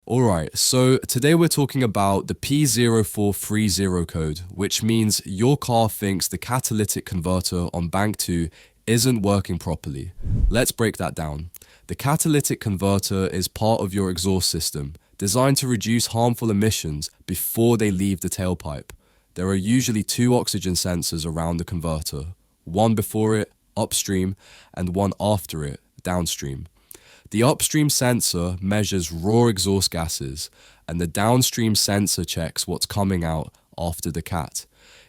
Alright, so today we're talking about the P0430 code, which means your car thinks the catalytic converter on bank 2 isn't working properly. Let's break that down. The catalytic converter is part of your exhaust system, designed to reduce harmful emissions before they leave the tailpipe. There are usually two oxygen sensors around the converter, one before it, upstream, and one after it, downstream. The upstream sensor measures raw exhaust gases, and the downstream sensor checks what's coming out after the cat.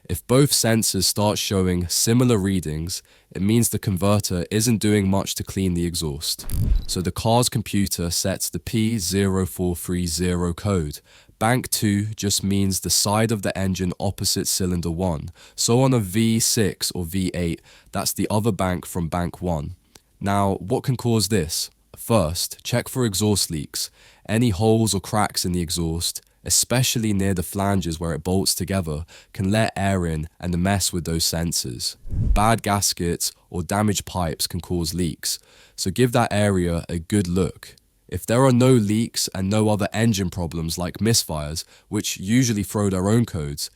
If both sensors start showing similar readings, it means the converter isn't doing much to clean the exhaust. So the car's computer sets the P0430 code. Bank 2 just means the side of the engine opposite cylinder 1. So on a V6 or V8, that's the other bank from bank 1. Now, what can cause this? First, check for exhaust leaks. Any holes or cracks in the exhaust, especially near the flanges where it bolts together, can let air in and mess with those sensors. Bad gaskets or damaged pipes can cause leaks, so give that area a good look. If there are no leaks and no other engine problems like misfires, which usually throw their own codes,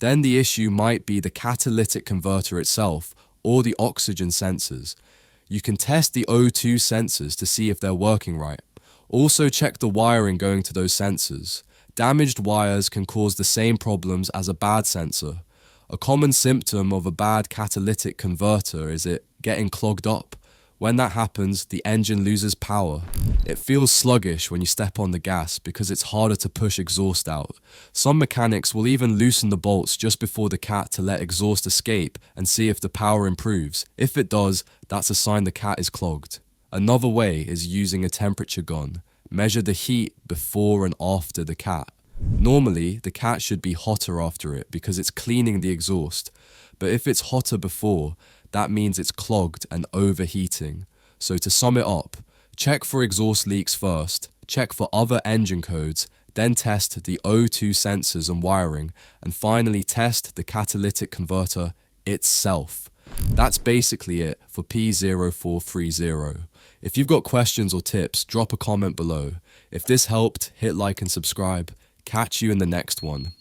then the issue might be the catalytic converter itself or the oxygen sensors. You can test the O2 sensors to see if they're working right. Also check the wiring going to those sensors. Damaged wires can cause the same problems as a bad sensor. A common symptom of a bad catalytic converter is it getting clogged up. When that happens, the engine loses power. It feels sluggish when you step on the gas because it's harder to push exhaust out. Some mechanics will even loosen the bolts just before the cat to let exhaust escape and see if the power improves. If it does, that's a sign the cat is clogged. Another way is using a temperature gun. Measure the heat before and after the cat. Normally, the cat should be hotter after it because it's cleaning the exhaust. But if it's hotter before, that means it's clogged and overheating. So to sum it up, check for exhaust leaks first, check for other engine codes, then test the O2 sensors and wiring, and finally test the catalytic converter itself. That's basically it for P0430. If you've got questions or tips, drop a comment below. If this helped, hit like and subscribe. Catch you in the next one.